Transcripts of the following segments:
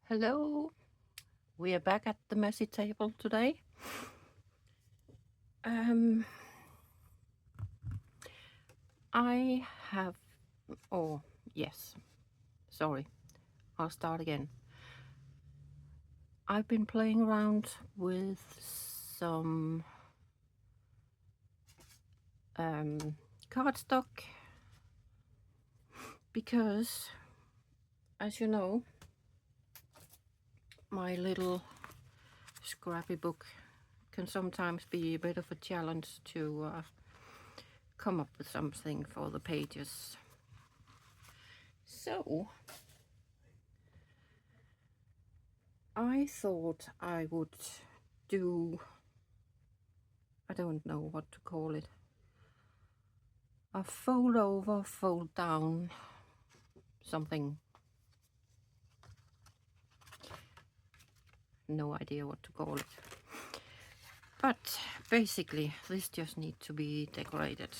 Hello, we are back at the messy table today. I have, oh, yes, sorry, I'll start again. I've been playing around with some cardstock because, as you know, my little scrappy book can sometimes be a bit of a challenge to come up with something for the pages. So I thought I would do, I don't know what to call it, a fold over, fold down something. No idea what to call it. But basically, this just needs to be decorated.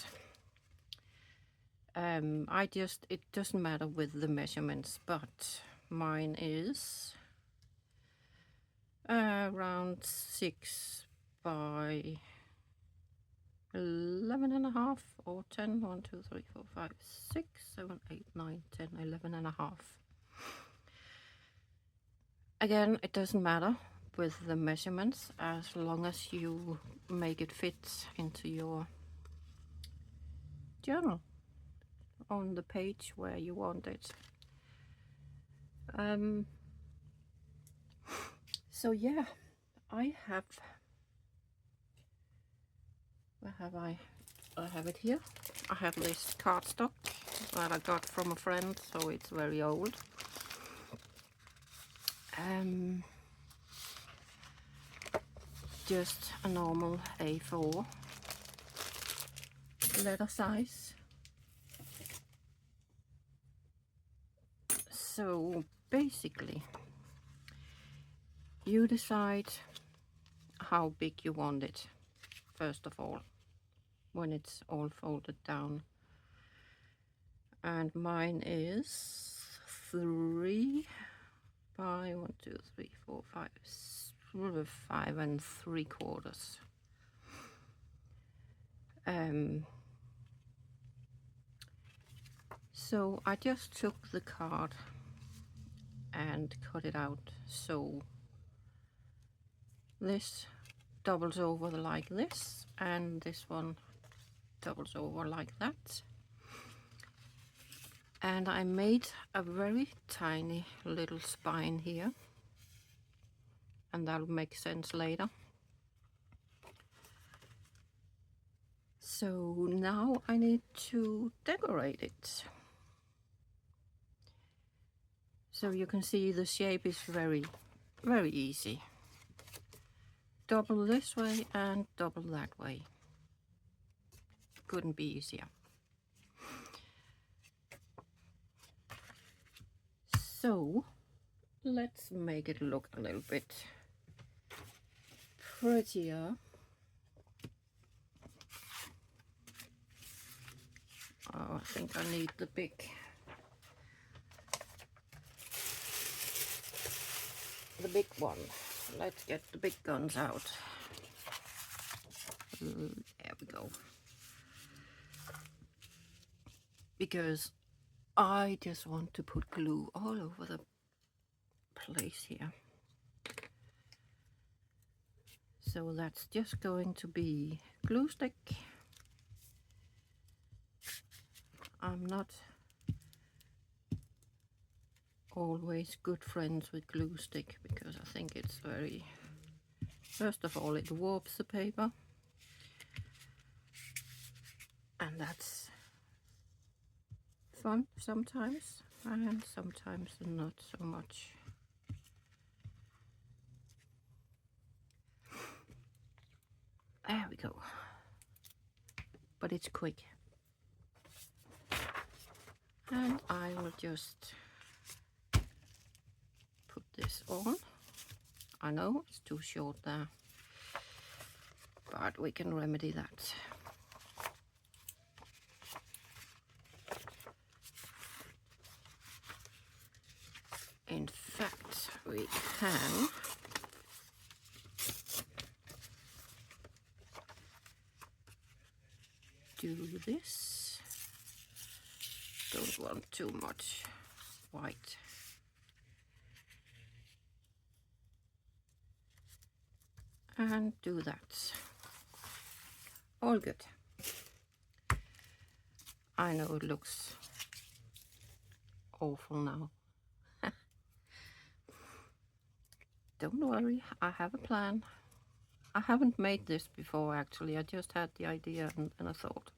It doesn't matter with the measurements, but mine is around 6 by 11.5 or 10. 1, 2, 3, 4, 5, 6, 7, 8, 9, 10, 11.5. Again, it doesn't matter with the measurements as long as you make it fit into your journal on the page where you want it. So yeah, I have, where have I have it here. I have this cardstock that I got from a friend, so it's very old. Just a normal A4 letter size. So basically, you decide how big you want it, first of all, when it's all folded down. And mine is 3 by 1, 2, 3, 4, 5, 5 3/4. So I just took the card and cut it out so this doubles over like this, and this one doubles over like that. And I made a very tiny little spine here, and that'll make sense later. So now I need to decorate it. So you can see the shape is very, very easy. Double this way and double that way. Couldn't be easier. So let's make it look a little bit prettier. Oh, I think I need the big one. Let's get the big guns out. There we go. Because I just want to put glue all over the place here. So that's just going to be glue stick. I'm not always good friends with glue stick because I think it's very, first of all, it warps the paper, and that's fun sometimes, and sometimes not so much. There we go. But it's quick. And I will just put this on. I know it's too short there, but we can remedy that. In fact, we can do this. Don't want too much white. And do that. All good. I know it looks awful now. Don't worry, I have a plan. I haven't made this before actually, I just had the idea and I thought,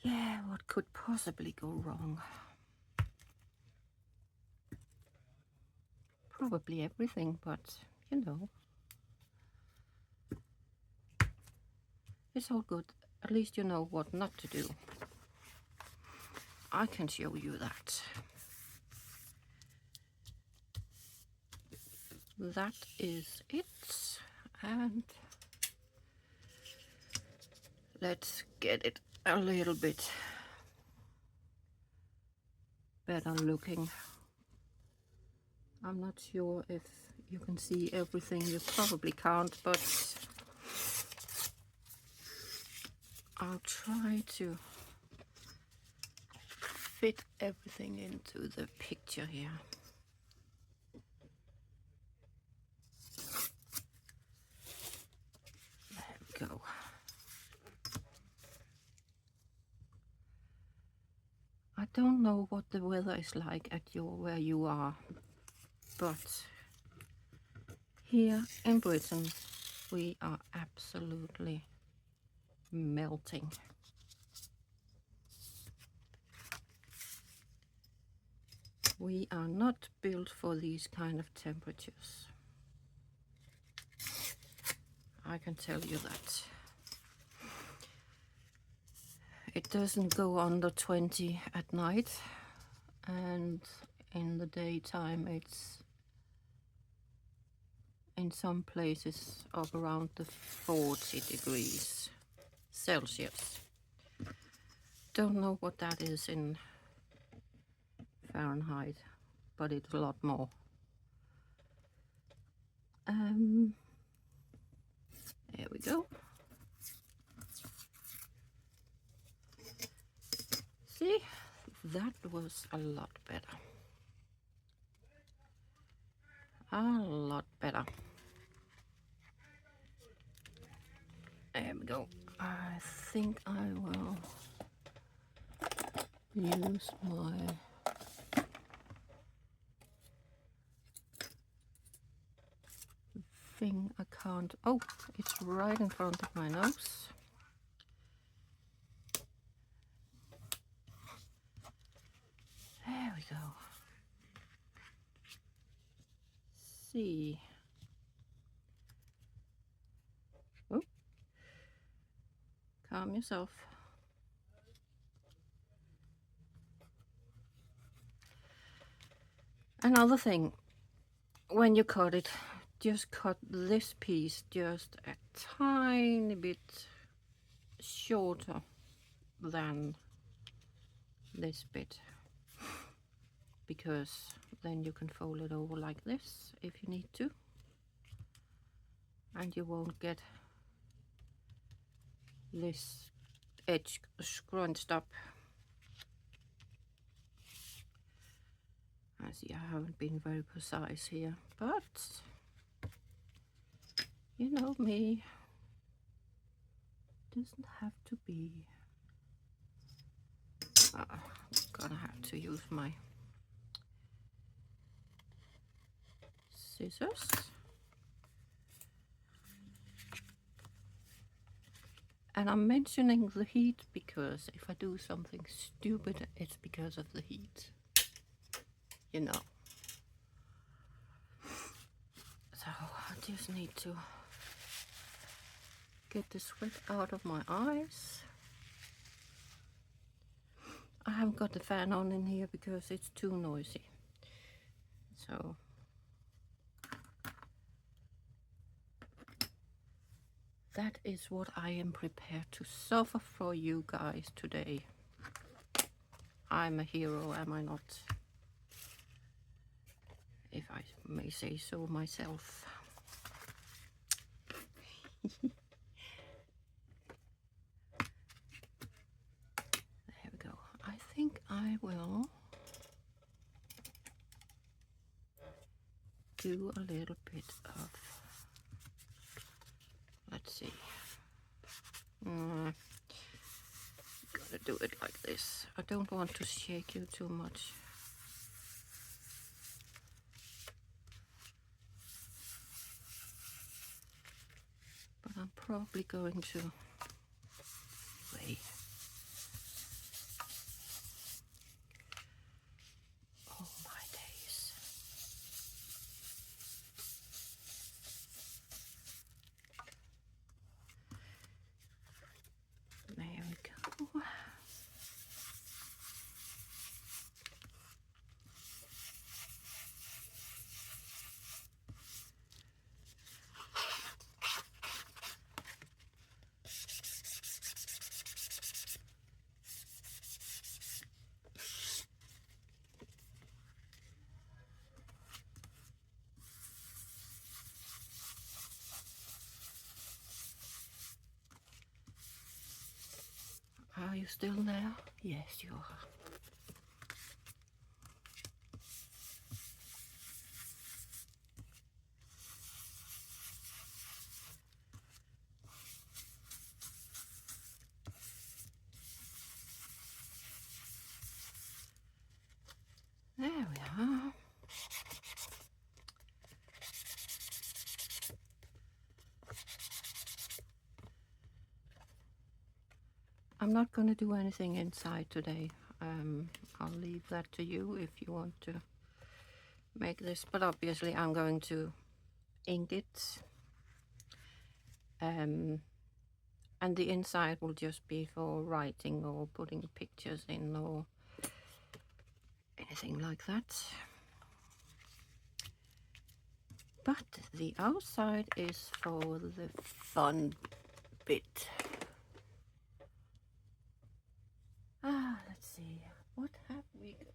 yeah, what could possibly go wrong? Probably everything, but you know, it's all good. At least you know what not to do. I can show you that. That is it. And let's get it a little bit better looking. I'm not sure if you can see everything. You probably can't, but I'll try to fit everything into the picture here. There we go. I don't know what the weather is like at where you are, but here in Britain we are absolutely melting. We are not built for these kind of temperatures. I can tell you that. It doesn't go under 20 at night, and in the daytime it's in some places of around the 40 degrees Celsius. Don't know what that is in Fahrenheit, but it's a lot more. There we go. See, that was a lot better. A lot better. There we go. I think I will use my thing. I can't. Oh, it's right in front of my nose. There we go. See. Oh. Calm yourself. Another thing, when you cut it, just cut this piece just a tiny bit shorter than this bit, because then you can fold it over like this if you need to, and you won't get this edge scrunched up. I see I haven't been very precise here, but you know me, doesn't have to be. I'm gonna have to use my scissors. And I'm mentioning the heat because if I do something stupid, it's because of the heat. You know. So I just need to get the sweat out of my eyes. I haven't got the fan on in here because it's too noisy. So that is what I am prepared to suffer for you guys today. I'm a hero, am I not? If I may say so myself. There we go. I think I will do a little bit of, let's see. Gotta do it like this. I don't want to shake you too much. But I'm probably going to wait. Oh my days. There we go. Are you still there? Yes, you are. There we are. I'm not going to do anything inside today. I'll leave that to you if you want to make this, but obviously I'm going to ink it. And the inside will just be for writing or putting pictures in or anything like that. But the outside is for the fun bit. Let's see, what have we got?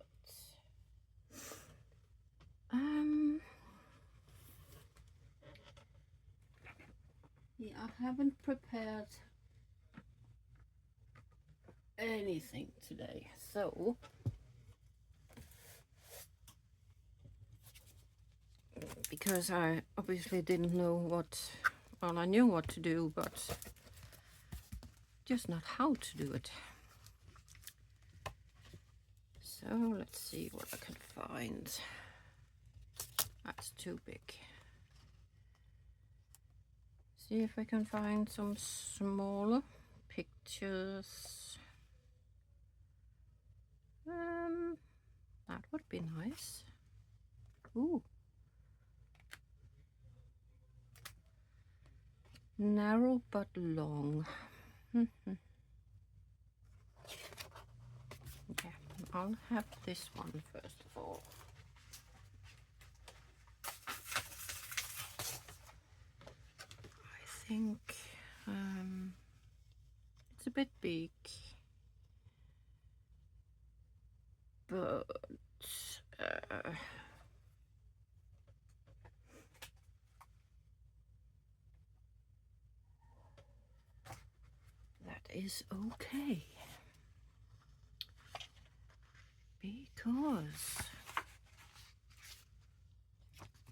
Yeah, I haven't prepared anything today, so because I obviously didn't know what, well, I knew what to do, but just not how to do it. So let's see what I can find. That's too big. See if I can find some smaller pictures. That would be nice. Ooh. Narrow but long. Okay, I'll have this one first of all. I think it's a bit big, but that is okay, because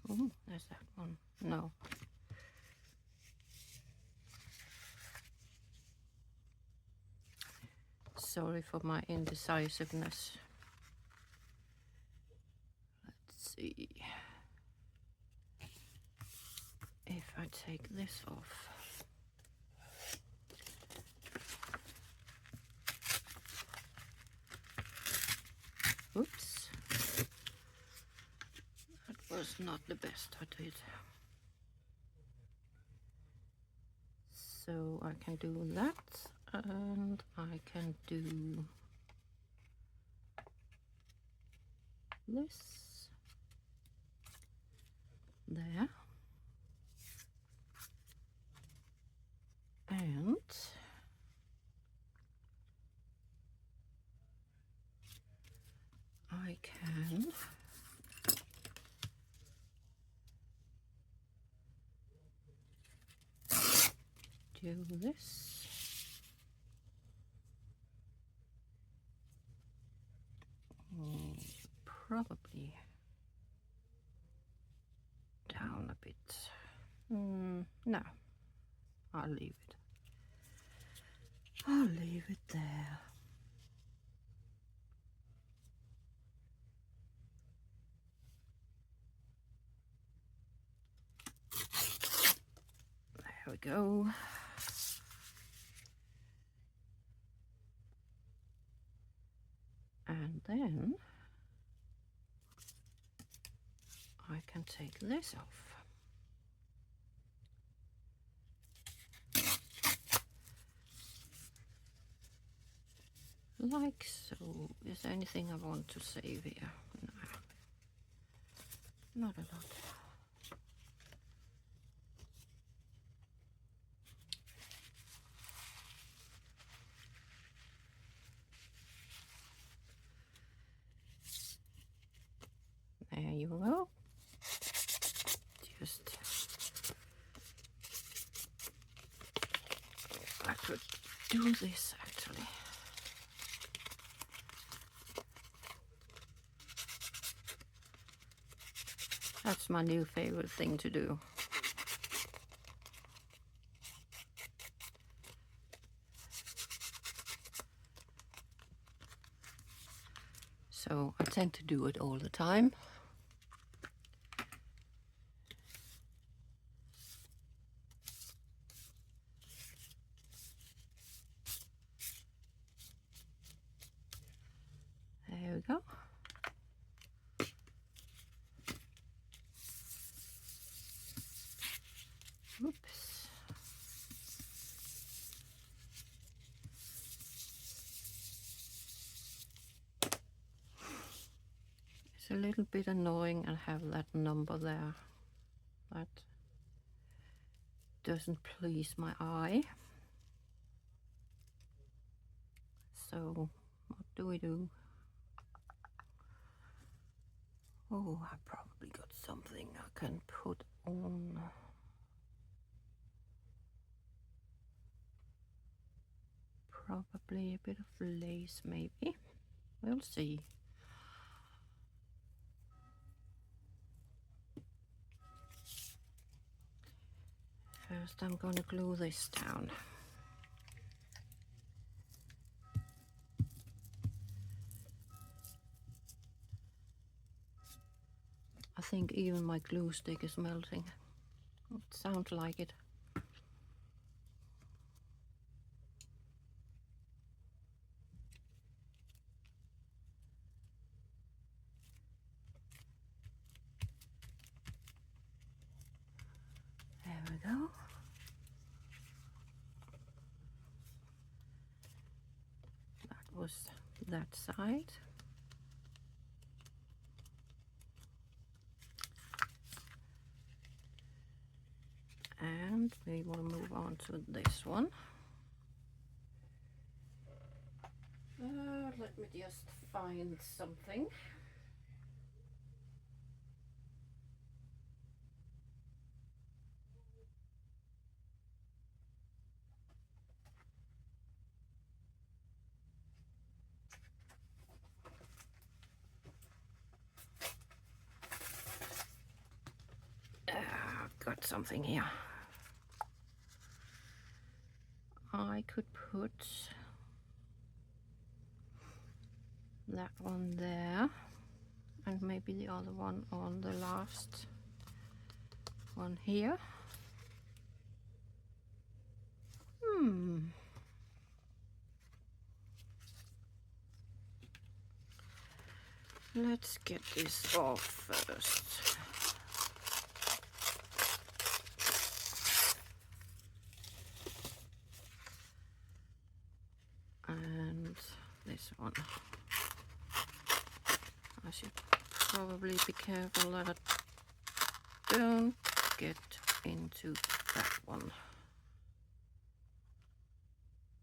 oh, there's that one. No. Sorry for my indecisiveness. Let's see if I take this off. Oops, that was not the best I did. So I can do that, and I can do this there, and I can do this. Probably down a bit. No, I'll leave it. I'll leave it there. There we go. And then I can take this off. Like so. Is there anything I want to save here? No. Not a lot. There you go. Just I could do this actually. That's my new favorite thing to do. So I tend to do it all the time. There we go. Oops. It's a little bit annoying and have that number there. That doesn't please my eye. So what do we do? Oh, I probably got something I can put on. Probably a bit of lace, maybe. We'll see. First, I'm going to glue this down. I think even my glue stick is melting. It sounds like it. There we go. That was that side. And we will move on to this one. Let me just find something. Got something here. I could put that one there and maybe the other one on the last one here. Let's get this off first. And this one. I should probably be careful that I don't get into that one,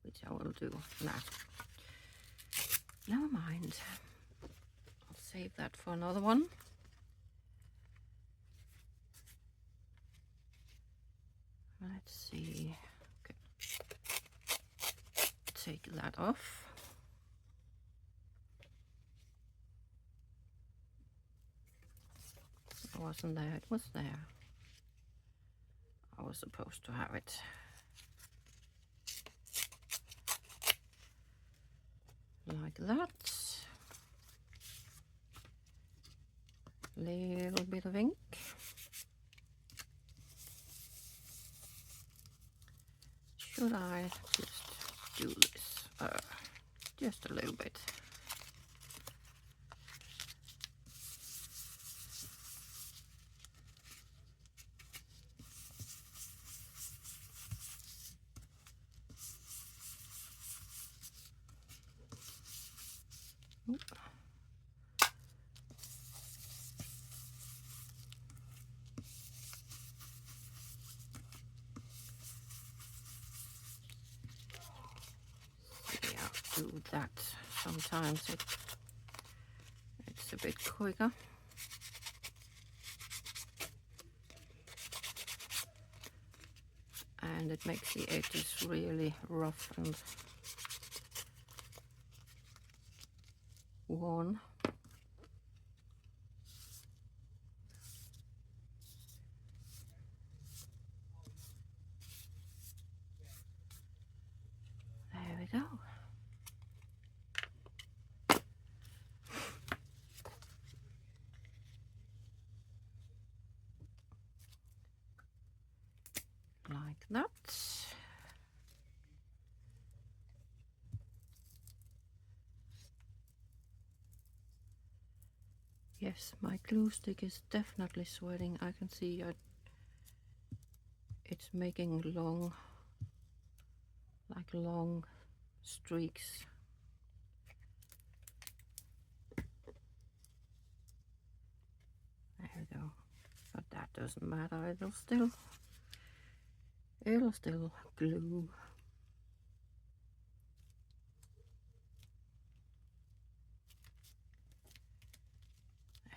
which I will do now. Never mind. I'll save that for another one. Let's see. Okay. take that off. It wasn't there, it was there. I was supposed to have it. Like that. Little bit of ink. Should I just do this? Just a little bit. Oop. Do that. Sometimes it's a bit quicker. And it makes the edges really rough and worn. There we go. Like that. Yes, my glue stick is definitely sweating. I can see it's making long streaks. There we go. But that doesn't matter. It'll still glue.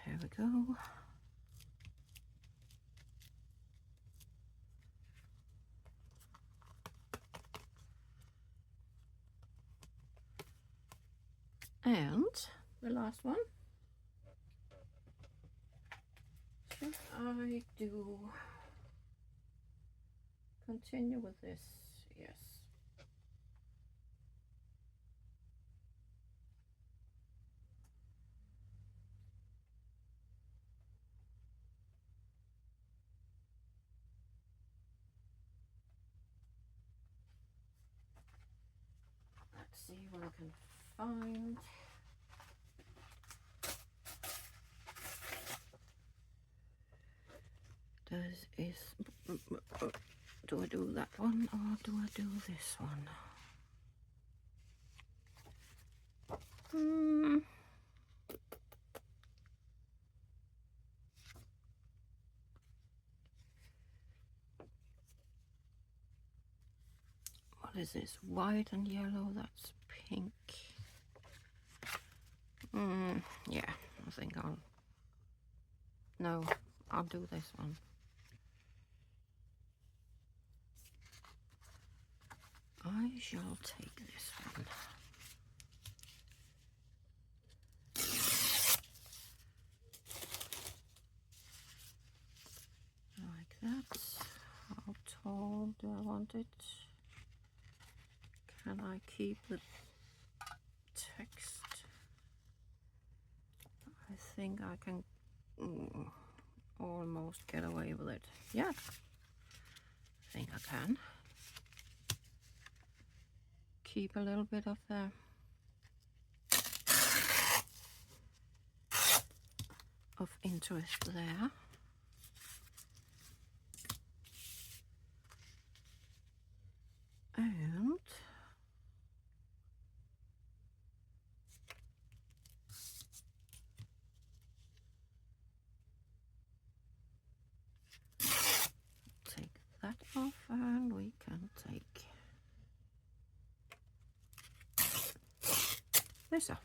There we go. And the last one. Should I continue with this? Yes. Let's see what I can find. Do I do that one or do I do this one? What is this? White and yellow, that's pink. Yeah, I think I'll do this one. I shall take this one. Like that. How tall do I want it? Can I keep the text? I think I can almost get away with it. Yeah, I think I can. Keep a little bit of the interest there. And take that off, and we can take this off.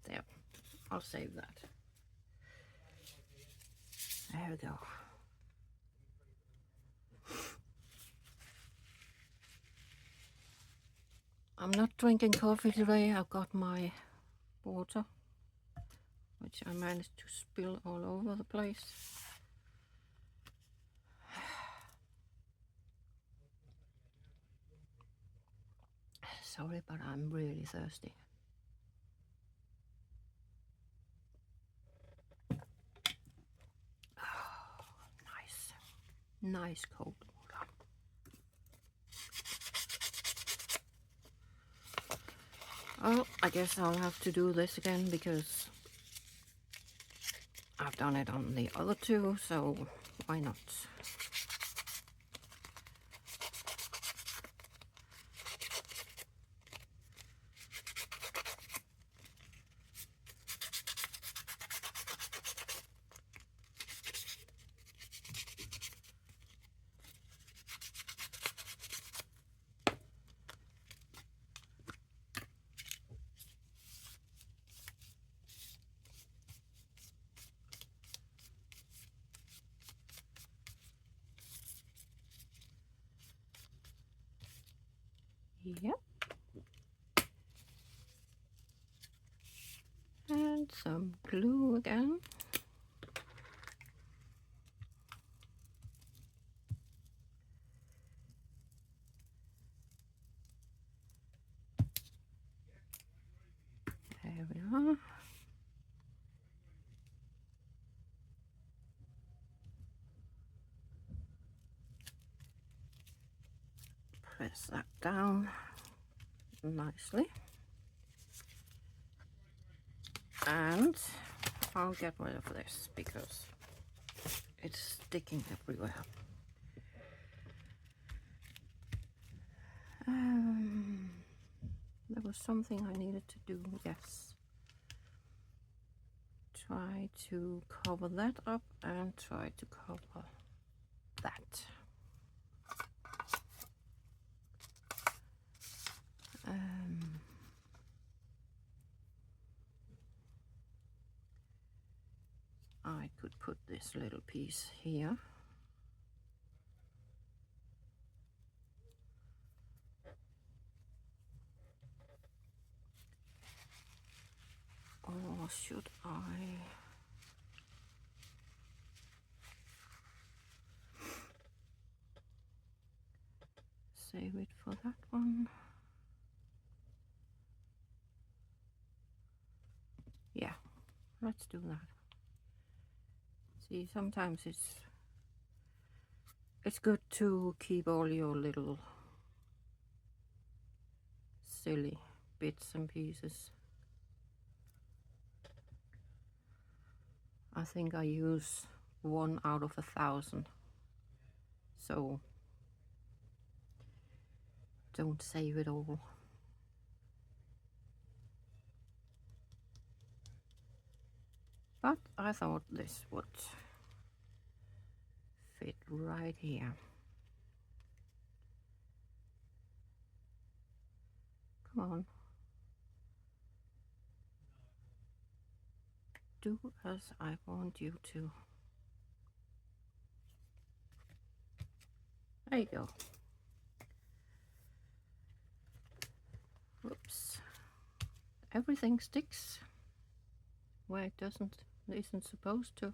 There, I'll save that. There we go. I'm not drinking coffee today. I've got my water, which I managed to spill all over the place. Sorry, but I'm really thirsty. Oh, nice cold water. Well, I guess I'll have to do this again because I've done it on the other two, so why not? Yep. And some glue again. There we are. Press that down nicely. And I'll get rid of this because it's sticking everywhere. There was something I needed to do, yes. Try to cover that up and try to cover that. I could put this little piece here. Or should I? Save it for that one. Yeah, let's do that. See, sometimes it's good to keep all your little silly bits and pieces. I think I use 1 out of 1,000, so don't save it all. But I thought this would fit right here. Come on. Do as I want you to. There you go. Whoops. Everything sticks where it isn't supposed to.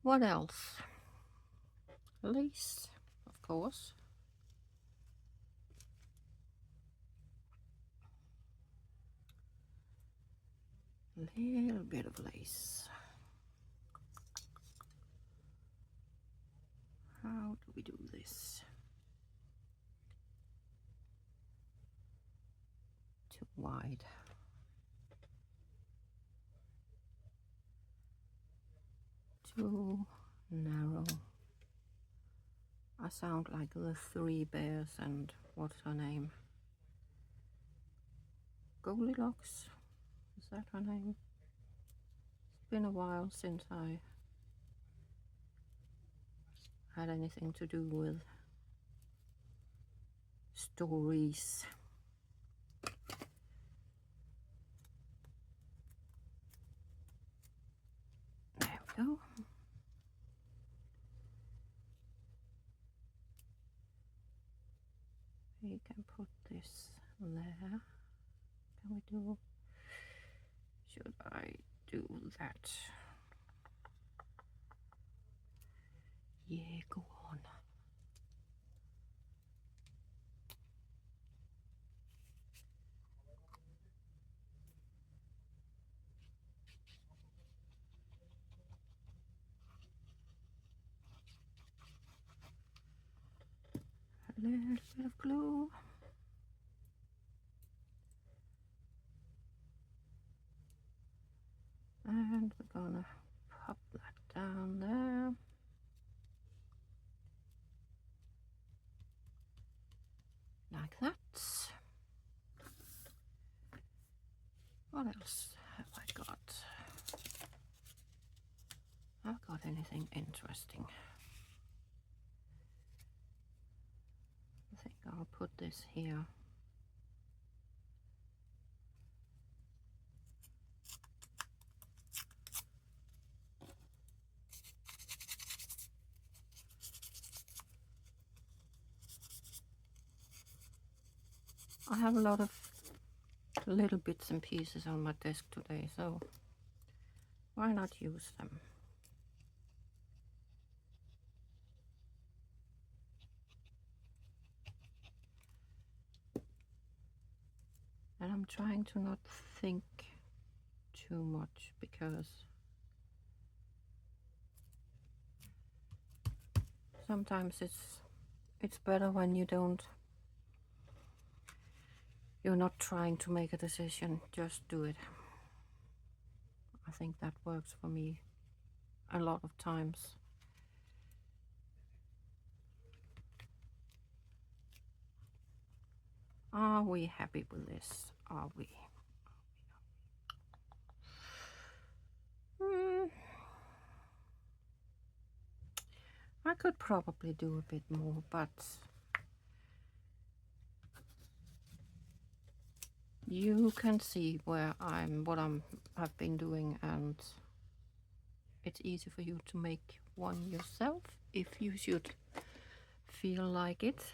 What else? Lace, of course. A little bit of lace. How do we do this? Too wide. Too narrow. I sound like the Three Bears and what's her name? Goldilocks? Is that her name? It's been a while since I had anything to do with stories. There we go. we can put this there. Can we do, should I do that? Yeah, go on. A little bit of glue. And we're gonna pop that down there. Like that. What else have I got? Have I got anything interesting? I think I'll put this here. I have a lot of little bits and pieces on my desk today, so why not use them? And I'm trying to not think too much, because sometimes it's better when you're not trying to make a decision, just do it. I think that works for me a lot of times. Are we happy with this? Are we? I could probably do a bit more, but you can see where I've been doing, and it's easy for you to make one yourself if you should feel like it.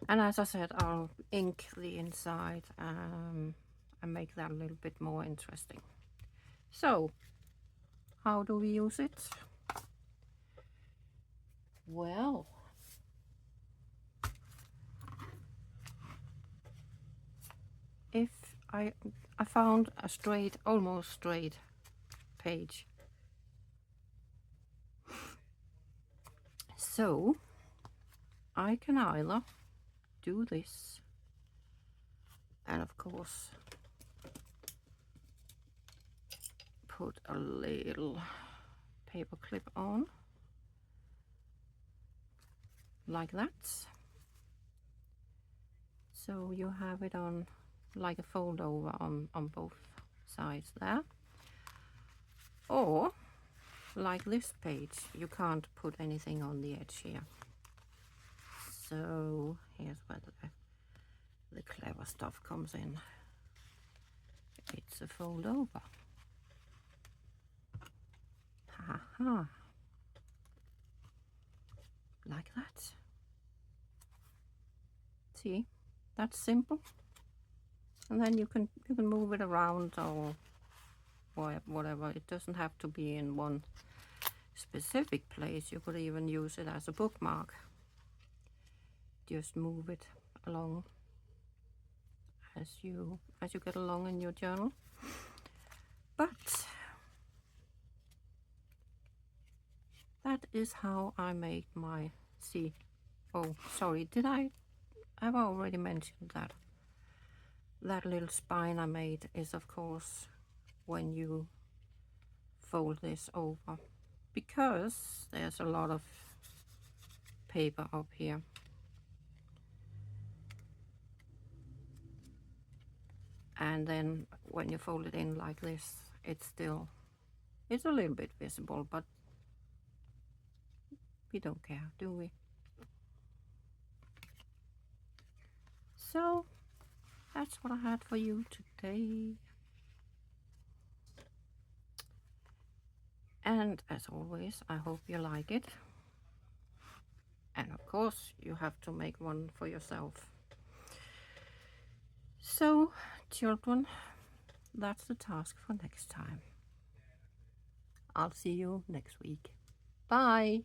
And as I said, I'll ink the inside and make that a little bit more interesting. So, how do we use it? Well, if I found a straight, almost straight page. So I can either do this, and of course put a little paper clip on like that, so you have it on like a fold over on both sides there. Or like this page, you can't put anything on the edge here, so here's where the clever stuff comes in. It's a fold over. Haha, like that. See, that's simple. And then you can move it around or whatever. It doesn't have to be in one specific place. You could even use it as a bookmark. Just move it along as you get along in your journal. But that is how I make my oh, sorry, I've already mentioned that that little spine I made is of course when you fold this over, because there's a lot of paper up here. And then when you fold it in like this, it's a little bit visible, but we don't care, do we? So that's what I had for you today. And as always, I hope you like it. And of course, you have to make one for yourself. So, children, that's the task for next time. I'll see you next week. Bye!